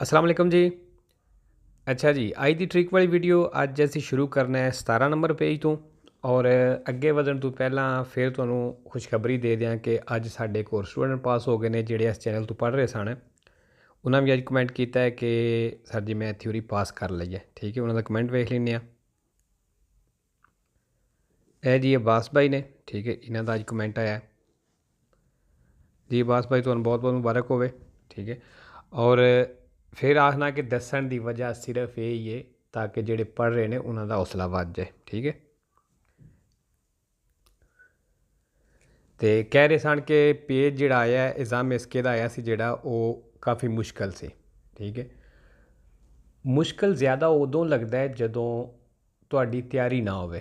अस्सलाम वालेकुम जी। अच्छा जी, ਅੱਜ ਦੀ ਟ੍ਰਿਕ ਵਾਲੀ ਵੀਡੀਓ ਅੱਜ ਅਸੀਂ ਸ਼ੁਰੂ ਕਰਨਾ ਹੈ 17 ਨੰਬਰ ਪੇਜ ਤੋਂ। ਔਰ ਅੱਗੇ ਵਧਣ ਤੋਂ ਪਹਿਲਾਂ ਫਿਰ ਤੁਹਾਨੂੰ ਖੁਸ਼ਖਬਰੀ ਦੇ ਦਿਆਂ ਕਿ ਅੱਜ ਸਾਡੇ ਇੱਕ ਹੋਰ ਸਟੂਡੈਂਟ ਪਾਸ ਹੋ ਗਏ ਨੇ ਜਿਹੜੇ ਇਸ ਚੈਨਲ ਤੋਂ ਪੜ੍ਹ ਰਹੇ ਸਨ। ਉਹਨਾਂ ਵੀ ਅੱਜ ਕਮੈਂਟ ਕੀਤਾ ਹੈ ਕਿ ਸਰ ਜੀ ਮੈਂ ਥਿਊਰੀ ਪਾਸ ਕਰ ਲਈ ਹੈ। ਠੀਕ ਹੈ, ਉਹਨਾਂ ਦਾ ਕਮੈਂਟ ਵੇਖ ਲੈਂਦੇ ਹਾਂ। ਇਹ ਜੀ ਅਬਾਸ ਭਾਈ ਨੇ, ਠੀਕ ਹੈ, ਇਹਨਾਂ ਦਾ ਅੱਜ ਕਮੈਂਟ ਆਇਆ ਜੀ। ਅਬਾਸ ਭਾਈ ਤੁਹਾਨੂੰ ਬਹੁਤ ਬਹੁਤ ਮੁਬਾਰਕ ਹੋਵੇ। ਠੀਕ ਹੈ, ਔਰ ਫਿਰ ਆਖਣਾ ਕਿ ਦੱਸਣ ਦੀ ਵਜ੍ਹਾ ਸਿਰਫ ਇਹ ਹੀ ਹੈ ਤਾਂ ਕਿ ਜਿਹੜੇ ਪੜ੍ਹ ਰਹੇ ਨੇ ਉਹਨਾਂ ਦਾ ਹੌਸਲਾ ਵੱਧ ਜਾਏ। ਠੀਕ ਹੈ, ਤੇ ਕਹਿ ਰਹੇ ਸਨ ਕਿ ਪੇਜ ਜਿਹੜਾ ਆਇਆ ਇਜ਼ਾਮ ਇਸਕੇ ਦਾ ਆਇਆ ਸੀ ਜਿਹੜਾ ਉਹ ਕਾਫੀ ਮੁਸ਼ਕਲ ਸੀ। ਠੀਕ ਹੈ, ਮੁਸ਼ਕਲ ਜ਼ਿਆਦਾ ਉਦੋਂ ਲੱਗਦਾ ਹੈ ਜਦੋਂ ਤੁਹਾਡੀ ਤਿਆਰੀ ਨਾ ਹੋਵੇ।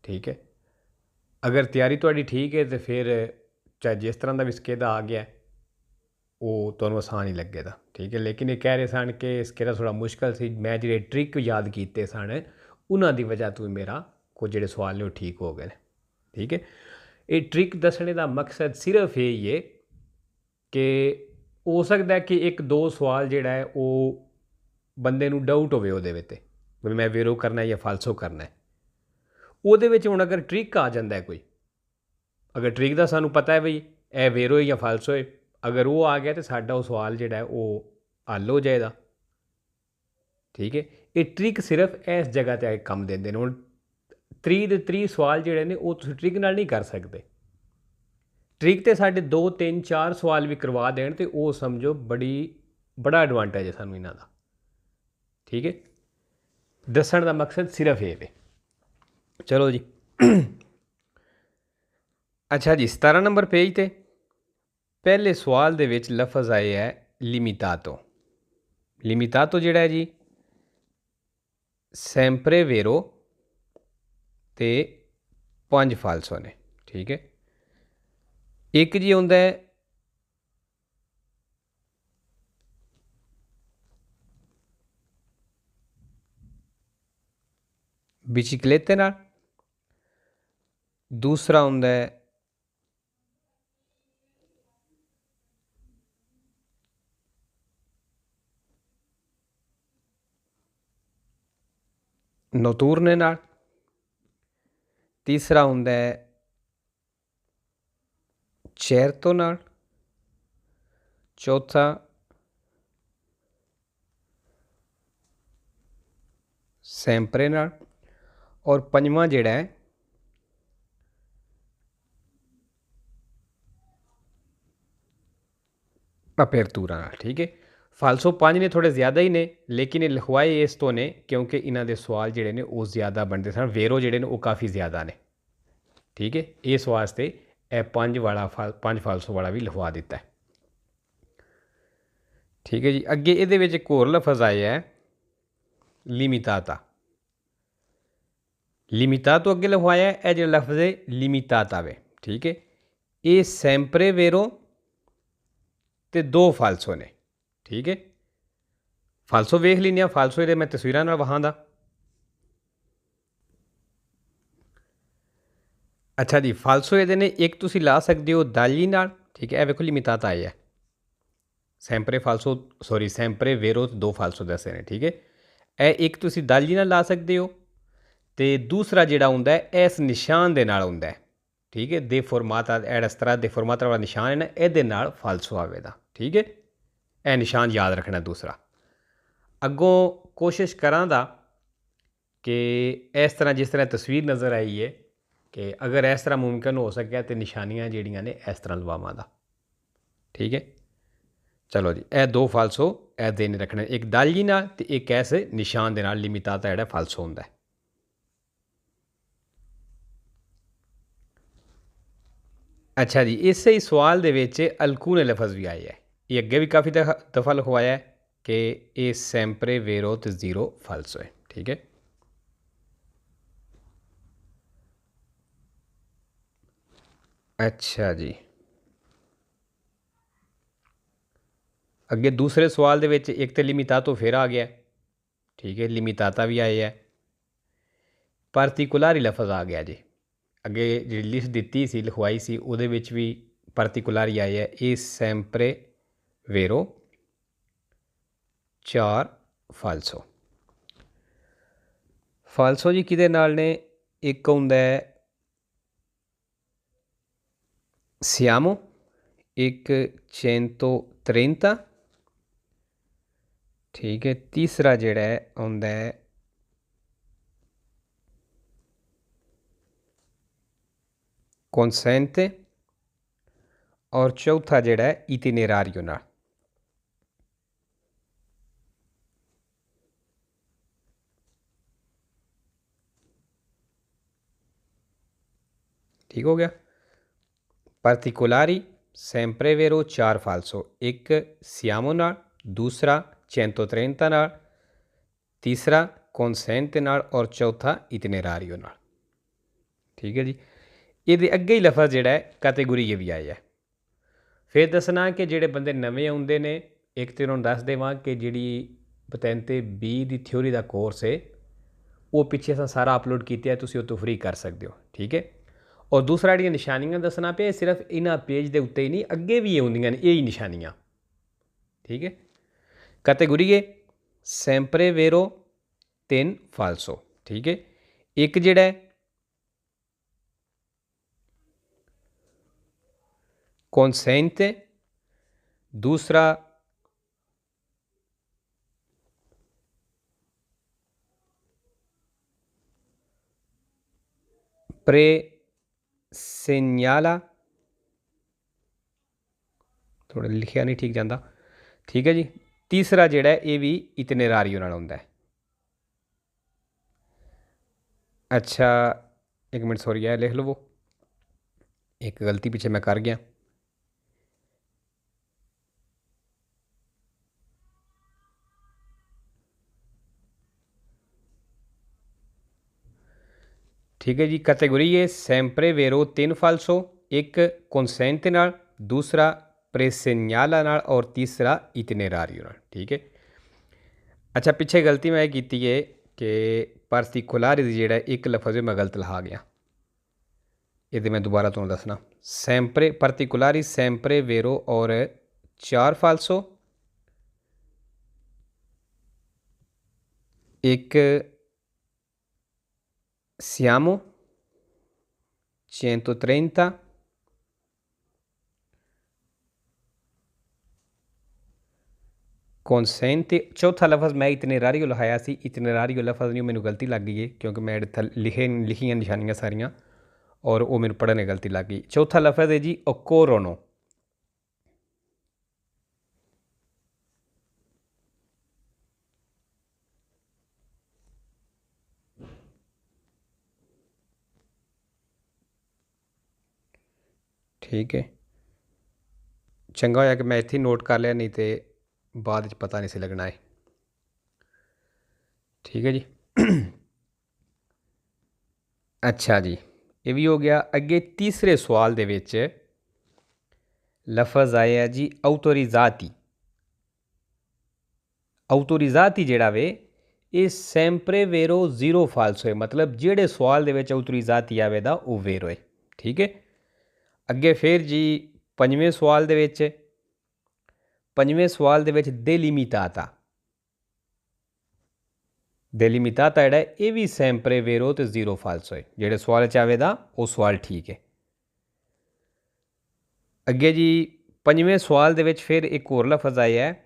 ਠੀਕ ਹੈ, ਅਗਰ ਤਿਆਰੀ ਤੁਹਾਡੀ ਠੀਕ ਹੈ ਤਾਂ ਫਿਰ ਚਾਹੇ ਜਿਸ ਤਰ੍ਹਾਂ ਦਾ ਵੀ ਇਸਕੇ ਦਾ ਆ ਗਿਆ ਉਹ ਤੁਹਾਨੂੰ ਆਸਾਨ ਹੀ ਲੱਗੇਗਾ। ਠੀਕ ਹੈ, ਲੇਕਿਨ ਇਹ ਕਹਿ ਰਹੇ ਸਨ ਕਿ ਇਸਕੇ ਦਾ ਥੋੜ੍ਹਾ ਮੁਸ਼ਕਲ ਸੀ। ਮੈਂ ਜਿਹੜੇ ਟ੍ਰਿਕ ਯਾਦ ਕੀਤੇ ਸਨ ਉਹਨਾਂ ਦੀ ਵਜ੍ਹਾ ਤੋਂ ਮੇਰਾ ਕੁਝ ਜਿਹੜੇ ਸਵਾਲ ਨੇ ਉਹ ਠੀਕ ਹੋ ਗਏ ਨੇ। ਠੀਕ ਹੈ, ਇਹ ਟ੍ਰਿਕ ਦੱਸਣੇ ਦਾ ਮਕਸਦ ਸਿਰਫ ਇਹ ਹੀ ਹੈ ਕਿ ਹੋ ਸਕਦਾ ਕਿ ਇੱਕ ਦੋ ਸਵਾਲ ਜਿਹੜਾ ਹੈ ਉਹ ਬੰਦੇ ਨੂੰ ਡਾਊਟ ਹੋਵੇ ਉਹਦੇ ਵਿੱਚ ਵੀ ਮੈਂ ਵੇਰੋ ਕਰਨਾ ਜਾਂ ਫਾਲਸੋ ਕਰਨਾ। ਉਹਦੇ ਵਿੱਚ ਹੁਣ ਅਗਰ ਟ੍ਰਿਕ ਆ ਜਾਂਦਾ ਕੋਈ, ਅਗਰ ਟ੍ਰਿਕ ਦਾ ਸਾਨੂੰ ਪਤਾ ਹੈ ਬਈ ਇਹ ਵੇਰੋ ਹੈ ਜਾਂ ਫਾਲਸੋ ਹੈ, ਅਗਰ ਉਹ ਆ ਗਿਆ ਤਾਂ ਸਾਡਾ ਉਹ ਸਵਾਲ ਜਿਹੜਾ ਹੈ ਉਹ ਹੱਲ ਹੋ ਜਾਏਗਾ। ਠੀਕ ਹੈ, ਇਹ ਟ੍ਰਿਕ ਸਿਰਫ ਇਸ ਜਗ੍ਹਾ 'ਤੇ ਆ ਕੇ ਕੰਮ ਦਿੰਦੇ ਨੇ। ਹੁਣ 30 ਦੇ 30 ਸਵਾਲ ਜਿਹੜੇ ਨੇ ਉਹ ਤੁਸੀਂ ਟ੍ਰਿਕ ਨਾਲ ਨਹੀਂ ਕਰ ਸਕਦੇ। ਟ੍ਰਿਕ ਤੇ ਸਾਡੇ 2 3 4 ਸਵਾਲ ਵੀ ਕਰਵਾ ਦੇਣ ਤੇ ਉਹ ਸਮਝੋ ਬੜਾ ਐਡਵਾਂਟੇਜ ਹੈ ਸਾਨੂੰ ਇਹਨਾਂ ਦਾ। ਠੀਕ ਹੈ, ਦੱਸਣ ਦਾ ਮਕਸਦ ਸਿਰਫ ਇਹ ਹੈ। ਚਲੋ ਜੀ। ਅੱਛਾ ਜੀ, 17 ਨੰਬਰ ਪੇਜ 'ਤੇ ਪਹਿਲੇ ਸਵਾਲ ਦੇ ਵਿੱਚ ਲਫ਼ਜ਼ ਆਏ ਹੈ ਲਿਮਿਟਾਤੋ। ਲਿਮਿਟਾਤੋ ਜਿਹੜਾ ਹੈ ਜੀ ਸੈਂਪਰੇ ਵੇਰੋ ਤੇ 5 ਫਾਲਸੋ ਨੇ। ਠੀਕ ਹੈ, ਇੱਕ ਜੀ ਹੁੰਦਾ ਹੈ ਬਿਚਿਕਲੇਤੇ ਨਾਲ, ਦੂਸਰਾ ਹੁੰਦਾ ਹੈ ਨੋਤੂਰਨੇ ਨਾਲ, ਤੀਸਰਾ ਹੁੰਦਾ ਹੈ ਚੇਰਤੋ ਨਾਲ, ਚੌਥਾ ਸੈਂਪਰੇ ਨਾਲ, ਔਰ ਪੰਜਵਾਂ ਜਿਹੜਾ ਹੈ ਅਪੇਰਤੂਰਾ ਨਾਲ। ਠੀਕ ਹੈ, ਫਾਲਸੋ 5 ਨੇ, ਥੋੜ੍ਹੇ ਜ਼ਿਆਦਾ ਹੀ ਨੇ, ਲੇਕਿਨ ਇਹ ਲਿਖਵਾਏ ਇਸ ਤੋਂ ਨੇ ਕਿਉਂਕਿ ਇਹਨਾਂ ਦੇ ਸਵਾਲ ਜਿਹੜੇ ਨੇ ਉਹ ਜ਼ਿਆਦਾ ਬਣਦੇ ਸਨ। ਵੇਰੋ ਜਿਹੜੇ ਨੇ ਉਹ ਕਾਫੀ ਜ਼ਿਆਦਾ ਨੇ। ਠੀਕ ਹੈ, ਇਸ ਵਾਸਤੇ ਇਹ 5 ਫਾਲਸੋ ਵਾਲਾ ਵੀ ਲਿਖਵਾ ਦਿੱਤਾ ਹੈ। ਠੀਕ ਹੈ ਜੀ, ਅੱਗੇ ਇਹਦੇ ਵਿੱਚ ਇੱਕ ਹੋਰ ਲਫ਼ਜ਼ ਆਇਆ ਹੈ ਲਿਮਿਟਾਤਾ। ਲਿਮਿਟਾਤੋ ਅੱਗੇ ਲਿਖਵਾਇਆ ਹੈ, ਇਹ ਜਿਹੜਾ ਲਫ਼ਜ਼ ਹੈ ਲਿਮਿਟਾਤਾ ਵੇ। ਠੀਕ ਹੈ, ਇਹ ਸੈਂਪਰੇ ਵੇਰੋ ਤੇ 2 ਫਾਲਸੋ ਨੇ। ਠੀਕ ਹੈ, ਫਾਲਸੋ ਵੇਖ ਲੈਂਦੇ ਹਾਂ। ਫਾਲਸੋ ਇਹਦੇ ਮੈਂ ਤਸਵੀਰਾਂ ਨਾਲ ਵਹਾਂਦਾ। ਅੱਛਾ ਜੀ, ਫਾਲਸੋ ਇਹਦੇ ਨੇ ਇੱਕ ਤੁਸੀਂ ਲਾ ਸਕਦੇ ਹੋ ਦਾਲੀ ਨਾਲ। ਠੀਕ ਹੈ, ਇਹ ਵੇਖੋ ਲਿਮਿਟਾਤਾ ਆਇਆ ਸੈਂਪਰੇ ਫਾਲਸੋ, ਸੌਰੀ ਸੈਂਪਰੇ ਵੇਰੋ 2 ਫਾਲਸੋ ਦੱਸੇ ਨੇ। ਠੀਕ ਹੈ, ਇਹ ਇੱਕ ਤੁਸੀਂ ਦਾਲੀ ਨਾਲ ਲਾ ਸਕਦੇ ਹੋ ਤੇ ਦੂਸਰਾ ਜਿਹੜਾ ਹੁੰਦਾ ਹੈ ਇਸ ਨਿਸ਼ਾਨ ਦੇ ਨਾਲ ਹੁੰਦਾ ਹੈ। ਠੀਕ ਹੈ, ਦੇ ਫੋਰਮਾਤਾ ਇਸ ਤਰ੍ਹਾਂ ਦੇ ਫੋਰਮਾਤਾ ਵਾਲਾ ਨਿਸ਼ਾਨ ਹੈ ਨਾ, ਇਹਦੇ ਨਾਲ ਫਾਲਸੋ ਆਵੇਗਾ। ਠੀਕ ਹੈ, ਇਹ ਨਿਸ਼ਾਨ ਯਾਦ ਰੱਖਣਾ। ਦੂਸਰਾ ਅੱਗੋਂ ਕੋਸ਼ਿਸ਼ ਕਰਾਂਗਾ ਕਿ ਇਸ ਤਰ੍ਹਾਂ ਜਿਸ ਤਰ੍ਹਾਂ ਤਸਵੀਰ ਨਜ਼ਰ ਆਈ ਹੈ ਕਿ ਅਗਰ ਇਸ ਤਰ੍ਹਾਂ ਮੁਮਕਿਨ ਹੋ ਸਕਿਆ ਤਾਂ ਨਿਸ਼ਾਨੀਆਂ ਜਿਹੜੀਆਂ ਨੇ ਇਸ ਤਰ੍ਹਾਂ ਲਵਾਵਾਂਗਾ। ਠੀਕ ਹੈ, ਚਲੋ ਜੀ, ਇਹ 2 ਫਾਲਸੋ ਇਹ ਦੇਣੇ ਰੱਖਣੇ, ਇੱਕ ਦਾਲੀ ਨਾਲ ਤੇ ਇੱਕ ਇਸ ਨਿਸ਼ਾਨ ਦੇ ਨਾਲ। ਲਿਮਿਟਾਤਾ ਜਿਹੜਾ ਫਾਲਸੋ ਹੁੰਦਾ ਹੈ। ਅੱਛਾ ਜੀ, ਇਸੇ ਹੀ ਸਵਾਲ ਦੇ ਵਿੱਚ ਅਲਕੂਨੇ ਲਫ਼ਜ਼ ਵੀ ਆਇਆ ਹੈ। ਇਹ ਅੱਗੇ ਵੀ ਕਾਫੀ ਦਫਾ ਲਿਖਵਾਇਆ ਹੈ ਕਿ ਇਹ ਸੈਂਪਰੇ ਵੇਰੋ ਤੇ 0 ਫਾਲਸੋ ਹੈ। ਠੀਕ ਹੈ, ਅੱਛਾ ਜੀ, ਅੱਗੇ ਦੂਸਰੇ ਸਵਾਲ ਦੇ ਵਿੱਚ ਇੱਕ ਤੇ ਲਿਮਿਟਾਤੋ ਫਿਰ ਆ ਗਿਆ। ਠੀਕ ਹੈ, ਲਿਮਿਟਾਤਾ ਵੀ ਆਇਆ ਹੈ, ਪਾਰਟੀਕੁਲਾਰੀ ਲਫ਼ਜ਼ ਆ ਗਿਆ ਜੀ। ਅੱਗੇ ਜਿਹੜੀ ਲਿਸਟ ਦਿੱਤੀ ਸੀ, ਲਿਖਵਾਈ ਸੀ, ਉਹਦੇ ਵਿੱਚ ਵੀ ਪਾਰਟੀਕੁਲਾਰੀ ਆਇਆ ਹੈ। ਇਹ ਸੈਂਪਰੇ ਵੇਰੋ 4 ਫਾਲਸੋ। ਫਾਲਸੋ ਜੀ ਕਿਹਦੇ ਨਾਲ ਨੇ? ਇੱਕ ਹੁੰਦਾ ਹੈ ਸਿਆਮੋ, ਇੱਕ 130, ठीक है। तीसरा जिहड़ा है आउंदा है consente और चौथा जिहड़ा है itinerario नाल। ठीक हो गया। particolari sempre vero 4 falso, एक siamo नाल, दूसरा 130 नाल, तीसरा consente नाल और चौथा itinerario नाल। ठीक है जी। ये अगे ही लफज जिहड़ा है कैटेगरी ये भी आया है। फिर दसना कि जिहड़े बंदे नवे आउंदे ने, एक तो उन्होंने दस देवां कि जिहड़ी पतैंते बी दी थ्योरी का कोर्स है वो पिछे असां सारा अपलोड किया है, तुसीं उस तो फ्री कर सकते हो। ठीक है। और दूसरा जिहड़ियां निशानियां दसना पे सिर्फ इन्हां पेज के उत्ते ही नहीं, अगे भी आउंदियां ने यही निशानियां। ठीक है। कैटेगरी है sempre vero 3 falso। ठीक है। एक जिहड़ा है consente, दूसरा presegnala, थोड़ा लिखिया नहीं ठीक जाता। ठीक है जी। तीसरा जिहड़ा है ये भी itinerario नाल आउंदा है। अच्छा एक मिनट सॉरी है, लिख लवो, एक गलती पीछे मैं कर गया। ठीक है जी। कैटेगरी है sempre vero 3 falso, एक consente नाल, दूसरा presegnala नाल और तीसरा itinerario नाल। ठीक है। अच्छा पिछे गलती मैं की है कि particolari जिहड़ा एक लफज मैं गलत लहा गया, ये मैं दोबारा तुहानूं दसना। sempre particolari sempre vero और 4 falso, एक siamo 130, consente, चौथा लफज मैं itinerario लहाया सी, itinerario लफज नहीं, मैनू गलती लग गई है क्योंकि मैं लिखियां निशानियां सारियां और वो मैनू पढ़ने गलती लग गई। चौथा लफज है जी occorrono। ठीक है। चंगा होया कि मैं इत्थे नोट कर लिया, नहीं तो बाद च पता नहीं सी लगना है। ठीक है जी। अच्छा जी, ये भी हो गया। अगे तीसरे सवाल दे विच लफज आया जी autorizzati। autorizzati जिहड़ा वे ये sempre vero 0 falso है, मतलब जिहड़े सवाल दे विच autorizzati आवेगा वो वेरो है। ठीक है। अगे फिर जी पंजवें सवाल दे विच, पंजवें सवाल दे विच delimitata। delimitata जिहड़ा ये भी sempre vero तो 0 falso है, जिहड़े सवाल च आवेगा वो सवाल ठीक है। अगे जी पंजवें सवाल दे विच फिर एक होर लफज आया है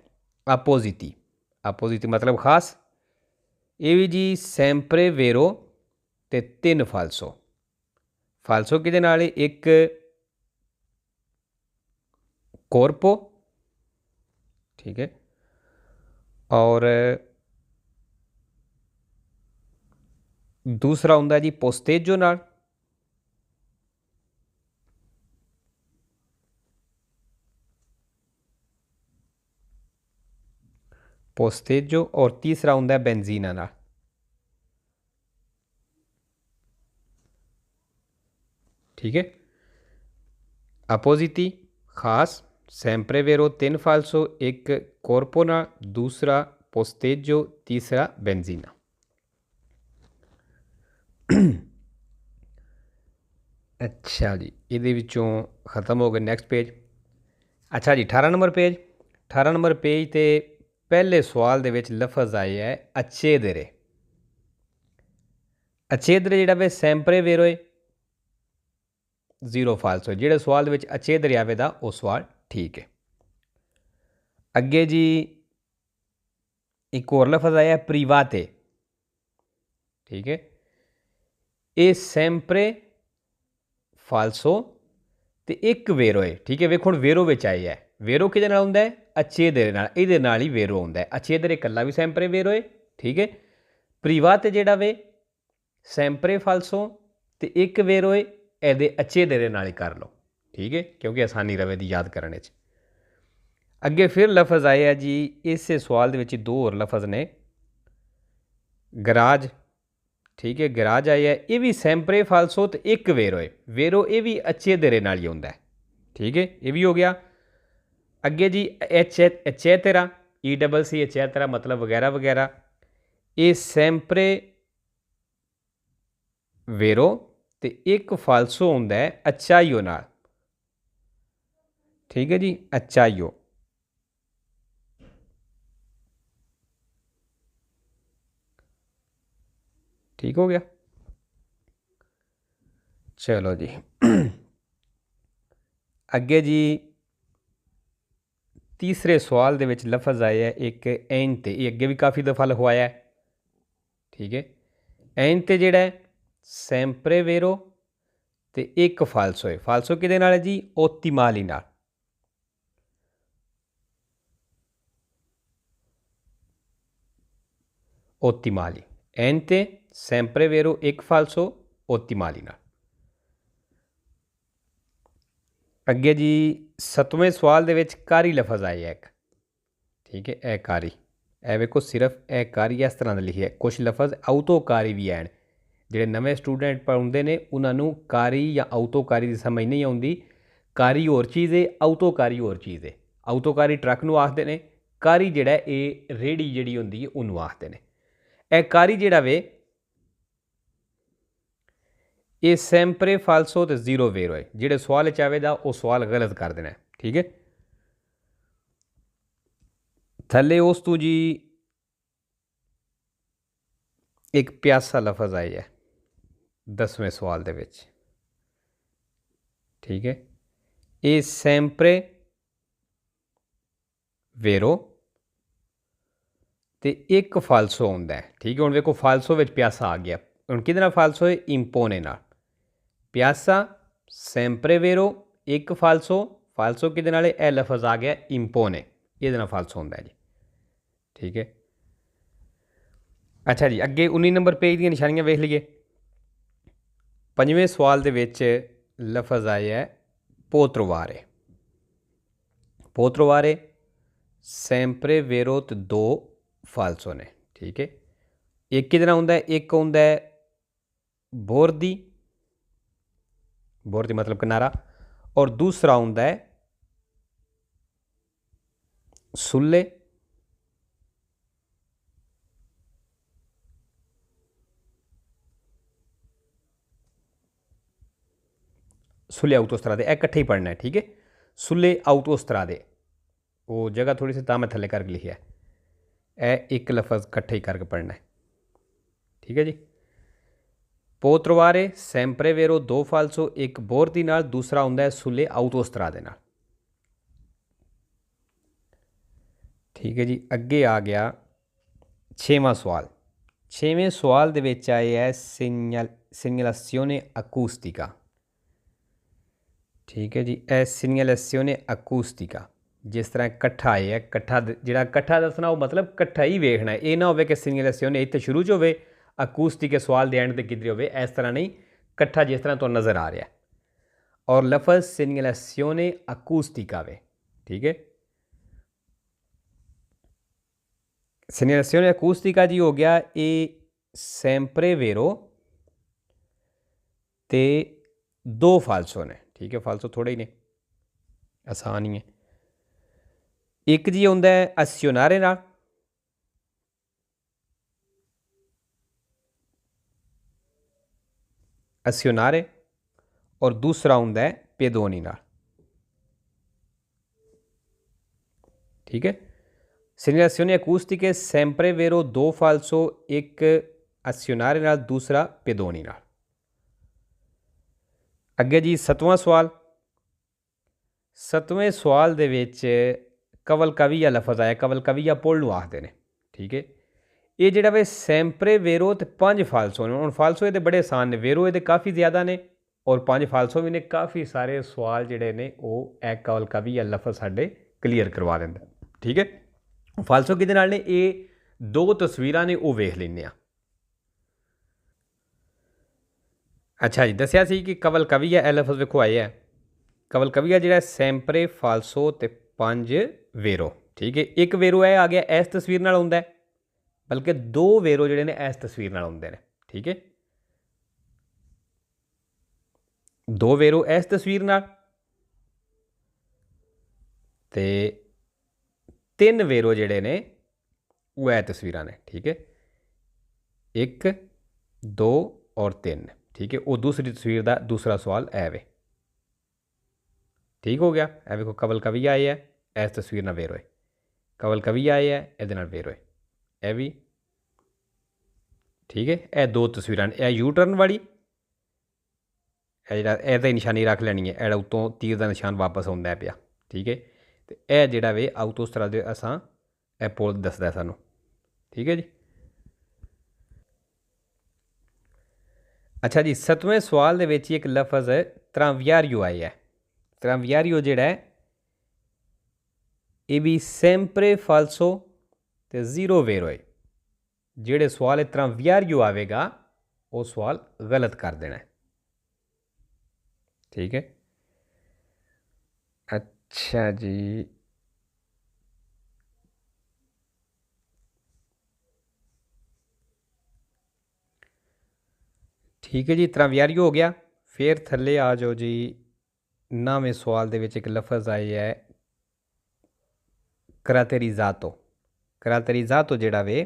appositi। appositi मतलब खास, ये भी जी sempre vero ते 3 falso। falso किहदे नाल? एक corpo, ठीक है, और दूसरा हुंदा जी posteggio नाल, posteggio, और तीसरा हुंदा benzina नाल। ठीक है। appositi खास, sempre vero 3 falso, एक corpo नाल, दूसरा posteggio, तीसरा benzina। अच्छा जी, ये विचों ख़त्म हो गए। Next page. अच्छा जी 18 नंबर पेज। 18 नंबर पेज ते पहले सवाल दे विच लफज आया है अच्छेदरे। अच्छेदरे जिहड़ा वे सैंपरे वेरो है, जीरो फाल्स हो। जिहड़े सवाल दे विच अच्छेदरे आवेगा वो सवाल ठीक है। अगे जी एक और लफज आया प्रीवाते, ठीक है। ये सैंपरे फाल्सो तो एक वेरो है, ठीक है। वेखो हुण वेरो विच आया है, वेरो किहदे नाल हुंदा है? अच्छेदरे नाल, इहदे नाल ही वेरो हुंदा है। अच्छेदरे कल्ला भी सैंपरे वेरो है, ठीक है। प्रीवाते जिहड़ा वे सैंपरे फाल्सो तो एक वेरो है, ਇਹਦੇ अच्छेदरे नाल ही कर लो, ठीक है, क्योंकि आसानी रवे दी याद करने च। अगे फिर लफज आया जी इस सवाल दे विच दो होर लफज ने, गराज, ठीक है। गराज आया है, ये भी सैंपरे फाल्सो तो एक वेरो है। वेरो ये भी अच्छेदरे नाल ही हुंदा है, ठीक है। ये भी हो गया। अगे जी चैतरा, ECC चैतरा मतलब वगैरह वगैरह, ये सैंपरे वेरो तो एक फाल्सो हुंदा है अच्छाइयो नाल, ठीक है जी, अच्छाइयो। ठीक हो गया। चलो जी अगे जी तीसरे सवाल दे विच लफज आया है एक एन ते, ये अगे भी काफ़ी दफ़ा लिखवाया है, ठीक है। एन ते जिहड़ा है सैंपरे वेरो तो एक फाल्सो है। फाल्सो किहदे नाल है जी? ओतिमाली नाल। ओतिमाली, एन ते सैंपरे वेरो एक फाल्सो ओतिमाली नाल। अगे जी सतवें सवाल दे विच कारी लफज आया एक, ठीक है। ए कारी, ए वेखो सिर्फ ए कारी इस तरह लिखी है। कुछ लफज आउतोकारी भी हैं, ਜਿਹੜੇ नवे स्टूडेंट पढ़ते हैं उन्होंने कारी या आउतोकारी की समझ नहीं आती। कारी होर चीज़ है, आउतोकारी होर चीज़ है। आउतोकारी ट्रक नूं आखते हैं, कारी जिहड़ा ये रेहड़ी जिहड़ी हुंदी है उन्होंने आखते हैं। ए कारी जिहड़ा वे ये सैंपरे फाल्सो तो जीरो वेरो है। जिहड़े सवाल चाहेगा वो सवाल गलत कर देना है, ठीक है। थले उस तू जी एक प्यासा लफज आया है 10वें सवाल दे विच, ठीक है। ये सैंपरे वेरो तो एक फाल्सो हुंदा है, ठीक है। हुण वेखो फाल्सो विच प्यासा आ गया। हुण किहदे नाल फाल्सो है? इंपोने नाल। प्यासा सैंपरे वेरो एक फाल्सो, फाल्सो किहदे नाल? ए लफज आ गया इंपोने, इहदे नाल फाल्सो हुंदा है जी, ठीक है। अच्छा जी अगे 19 नंबर पेज दी निशानियां वेख लीए। 5वें सवाल दे विच लफज आया है पोत्रोवारे। पोत्रोवारे सैंपरे वेरो तो दो फाल्सो ने, ठीक है। एक किहदे नाल हुंदा है? एक हुंदा है बोरदी, बोरदी मतलब किनारा, और दूसरा हुंदा है सुल्ले, सुल्ले आउटोस्ट्रादे। ए कट्ठे ही पढ़ना है, ठीक है। सुल्ले आउटोस्ट्रादे वो जगह थोड़ी सी तां मैं थल्ले करके लिखिया है। ए एक लफज कट्ठे ही करके पढ़ना है, ठीक है जी। पोत्रोवारे सैंपरे वेरो दो फाल्सो एक बोरदी नाल, दूसरा हुंदा है सुल्ले आउटोस्ट्रादे नाल, ठीक है जी। अगे आ गया 6वां सवाल। 6वें सवाल दे विच आया है सिग्नलाzione acustica, ठीक है जी। ए सिग्नलाzione acustica जिस तरह कट्ठा आया है, कट्ठा जिहड़ा कट्ठा दसना वो मतलब कट्ठा ही वेखना है। ये ना हो कि सिग्नलाzione इत्थे शुरू च होवे acustica सवाल दे एंड ते किधरे होवे, इस तरह नहीं। कट्ठा जिस तरह तो नज़र आ रहा है और लफज सिग्नलाzione acustica वे, ठीक है। सिग्नलाzione acustica जी हो गया ये सैंपरे वेरो ते दो फाल्सो ने, ठीक है। फाल्सो थोड़े ही ने, आसान ही है। एक जी हुंदा है अस्योनारे नाल, अस्योनारे, और दूसरा हुंदा है पेदोनी नाल, ठीक है। Segnalazioni acustiche sempre vero, दो falso, एक azionare ਨਾਲ ਦੂਸਰਾ pedoni ਨਾਲ। ਅੱਗੇ ਜੀ 7ਵਾਂ ਸਵਾਲ। 7ਵੇਂ ਸਵਾਲ ਦੇ ਵਿੱਚ ਕਵਲ ਕਵੀਆ ਲਫ਼ਜ਼ ਆਇਆ। ਕਵਲ ਕਵੀਆ ਪੁੱਲ ਨੂੰ ਆਖਦੇ ਨੇ, ਠੀਕ ਹੈ। ਇਹ ਜਿਹੜਾ ਵੇ ਸੈਂਪਰੇ ਵੇਰੋ ਤੇ 5 ਫਾਲਸੋ ਨੇ। ਹੁਣ ਫਾਲਸੋ ਇਹਦੇ ਬੜੇ ਆਸਾਨ ਨੇ, ਵੇਰੋ ਇਹਦੇ ਕਾਫੀ ਜ਼ਿਆਦਾ ਨੇ ਔਰ 5 ਫਾਲਸੋ ਵੀ ਨੇ। ਕਾਫੀ ਸਾਰੇ ਸਵਾਲ ਜਿਹੜੇ ਨੇ ਉਹ ਇਹ ਕਵਲ ਕਵੀਆ ਲਫ਼ਜ਼ ਸਾਡੇ ਕਲੀਅਰ ਕਰਵਾ ਦਿੰਦਾ, ਠੀਕ ਹੈ। ਫਾਲਸੋ ਕਿਹਦੇ ਨਾਲ ਨੇ? ਇਹ ਦੋ ਤਸਵੀਰਾਂ ਨੇ, ਉਹ ਵੇਖ ਲੈਂਦੇ ਆ। ਅੱਛਾ ਜੀ, ਦੱਸਿਆ ਸੀ ਕਿ ਕਵਲ ਕਵੀਆ ਇਹ ਲਫ਼ਜ਼ ਵੇਖੋ ਆਇਆ। ਕਵਲ ਕਵੀਆ ਜਿਹੜਾ ਸੈਂਪਰੇ ਫਾਲਸੋ ਤੇ 5 ਵੇਰੋ, ਠੀਕ ਹੈ। ਇੱਕ ਵੇਰੋ ਇਹ ਆ ਗਿਆ ਇਸ ਤਸਵੀਰ ਨਾਲ ਹੁੰਦਾ, ਬਲਕਿ ਦੋ ਵੇਰੋ ਜਿਹੜੇ ਨੇ ਇਸ ਤਸਵੀਰ ਨਾਲ ਹੁੰਦੇ ਨੇ, ਠੀਕ ਹੈ। ਦੋ ਵੇਰੋ ਇਸ ਤਸਵੀਰ ਨਾਲ ਤੇ 3 ਵੇਰੋ ਜਿਹੜੇ ਨੇ ਉਹ ਇਹ ਤਸਵੀਰਾਂ ਨੇ, ਠੀਕ ਹੈ। 1 2 ਔਰ 3, ਠੀਕ ਹੈ। ਉਹ ਦੂਸਰੀ ਤਸਵੀਰ ਦਾ ਦੂਸਰਾ ਸਵਾਲ ਐ ਵੇ, ਠੀਕ ਹੋ ਗਿਆ। ਇਹ ਵੇਖੋ ਕਵਲ ਕਵੀਆ ਆਇਆ ਇਸ ਤਸਵੀਰ ਨਾਲ ਵੇਰੋ ਹੈ, ਕਵਲ ਕਵੀਆ ਆਇਆ ਇਹਦੇ ਨਾਲ ਵੇਰੋ ਹੈ, ਇਹ ਵੀ ਠੀਕ ਹੈ। ਇਹ ਦੋ ਤਸਵੀਰਾਂ ਨੇ, ਇਹ ਯੂ ਟਰਨ ਵਾਲੀ, ਇਹ ਜਿਹੜਾ ਇਹਦਾ ਹੀ ਨਿਸ਼ਾਨੀ ਰੱਖ ਲੈਣੀ ਹੈ। ਇਹਦਾ ਉੱਤੋਂ ਤੀਰ ਦਾ ਨਿਸ਼ਾਨ ਵਾਪਸ ਆਉਂਦਾ ਪਿਆ, ਠੀਕ ਹੈ। ਅਤੇ ਇਹ ਜਿਹੜਾ ਵੇ ਆਊਟ ਉਸ ਤਰ੍ਹਾਂ ਦੇ ਅਸਾਂ ਇਹ ਪੁੱਲ ਦੱਸਦਾ ਸਾਨੂੰ, ਠੀਕ ਹੈ ਜੀ। ਅੱਛਾ ਜੀ, 7ਵੇਂ ਸਵਾਲ ਦੇ ਵਿੱਚ ਇੱਕ ਲਫ਼ਜ਼ ਤਰਾਂਵਿਆਰੀਓ ਆਇਆ। ਤਰਾਂਵਿਆਰੀਓ ਜਿਹੜਾ ਹੈ ਇਹ ਵੀ ਸੈਂਪਰੇ ਫਾਲਸੋ ਤੇ 0 ਵੇਰੋ ਹੈ। ਜਿਹੜੇ ਸਵਾਲ ਤਰਾਂਵਿਆਰੀਓ ਆਵੇਗਾ ਉਹ ਸਵਾਲ ਗਲਤ ਕਰ ਦੇਣਾ, ਠੀਕ ਹੈ। ਅੱਛਾ ਜੀ, ਠੀਕ ਹੈ ਜੀ, ਤਰਾਂਵਿਆਰੀਓ ਹੋ ਗਿਆ। ਫਿਰ ਥੱਲੇ ਆ ਜਾਓ ਜੀ। 9ਵੇਂ ਸਵਾਲ ਦੇ ਵਿੱਚ ਇੱਕ ਲਫ਼ਜ਼ ਆਇਆ ਹੈ ਕਰਾਤੇਰੀਜ਼ਾਤੋ। ਕਰਾਤੇਰੀਜ਼ਾਤੋ ਜਿਹੜਾ ਵੇ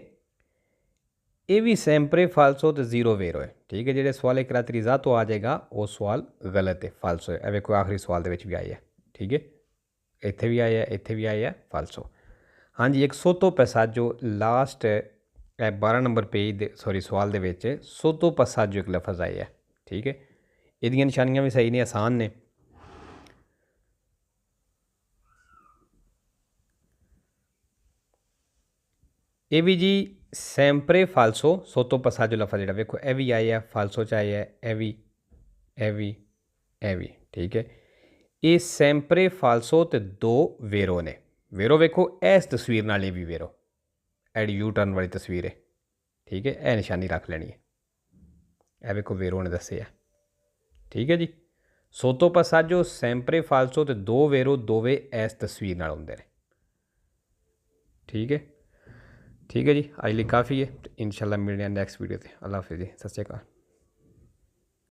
ਇਹ ਵੀ ਸੈਂਪਰੇ ਫਾਲਸੋ ਤੇ 0 ਵੇਰੋ ਹੈ, ਠੀਕ ਹੈ। ਜਿਹੜੇ ਸਵਾਲ ਕਰਾਤੇਰੀਜ਼ਾਤੋ ਆ ਜਾਏਗਾ ਉਹ ਸਵਾਲ ਗਲਤ ਹੈ, ਫਾਲਸੋ ਹੈ। ਇਹ ਵੇਖੋ ਆਖਰੀ ਸਵਾਲ ਦੇ ਵਿੱਚ ਵੀ ਆਇਆ, ਠੀਕ ਹੈ। ਇੱਥੇ ਵੀ ਆਇਆ, ਇੱਥੇ ਵੀ ਆਇਆ ਫਾਲਸੋ। ਹਾਂਜੀ, ਇੱਕ ਸੋਤੋ ਪੈਸਾਜੋ ਲਾਸਟ 12 ਨੰਬਰ ਪੇਜ ਦੇ ਸਵਾਲ ਦੇ ਵਿੱਚ ਸੋਤੋ ਪੈਸਾਜੋ ਇੱਕ ਲਫ਼ਜ਼ ਆਇਆ, ਠੀਕ ਹੈ। ਇਹਦੀਆਂ ਨਿਸ਼ਾਨੀਆਂ ਵੀ ਸਹੀ ਨੇ, ਆਸਾਨ ਨੇ। ਇਹ ਵੀ ਜੀ ਸੈਂਪਰੇ ਫਾਲਸੋ ਸੋਤੋ ਪੈਸਾਜੋ ਲਫ਼ਜ਼ ਜਿਹੜਾ ਵੇਖੋ ਇਹ ਵੀ ਆਇਆ ਫਾਲਸੋ 'ਚ ਆਇਆ, ਇਹ ਵੀ, ਇਹ ਵੀ, ਇਹ ਵੀ, ਠੀਕ ਹੈ। ਇਹ ਸੈਂਪਰੇ ਫਾਲਸੋ ਤੇ 2 ਵੇਰੋ ਨੇ। ਵੇਰੋ ਵੇਖੋ ਇਸ ਤਸਵੀਰ ਨਾਲ ਇਹ ਵੀ ਵੇਰੋ, ਐਡੀ ਯੂ ਟਰਨ ਵਾਲੀ ਤਸਵੀਰ ਹੈ, ਠੀਕ ਹੈ। ਇਹ ਨਿਸ਼ਾਨੀ ਰੱਖ ਲੈਣੀ ਹੈ। ਇਹ ਵੇਖੋ ਵੇਰੋ ਨੇ ਦੱਸਿਆ, ਠੀਕ ਹੈ ਜੀ। ਸੋਤੋ ਪੈਸਾਜੋ ਸੈਂਪਰੇ ਫਾਲਸੋ ਤੇ 2 ਵੇਰੋ ਦੋਵੇਂ ਇਸ ਤਸਵੀਰ ਨਾਲ ਹੁੰਦੇ ਨੇ, ਠੀਕ ਹੈ। ਠੀਕ ਹੈ ਜੀ, ਅੱਜ ਲਈ ਕਾਫੀ ਹੈ। ਇੰਸ਼ਾਅੱਲਾ ਮਿਲਦੇ ਹਾਂ ਨੈਕਸਟ ਵੀਡੀਓ 'ਤੇ। ਅੱਲਾ ਹਾਫਿਜ਼ ਜੀ, ਸਤਿ ਸ਼੍ਰੀ ਅਕਾਲ।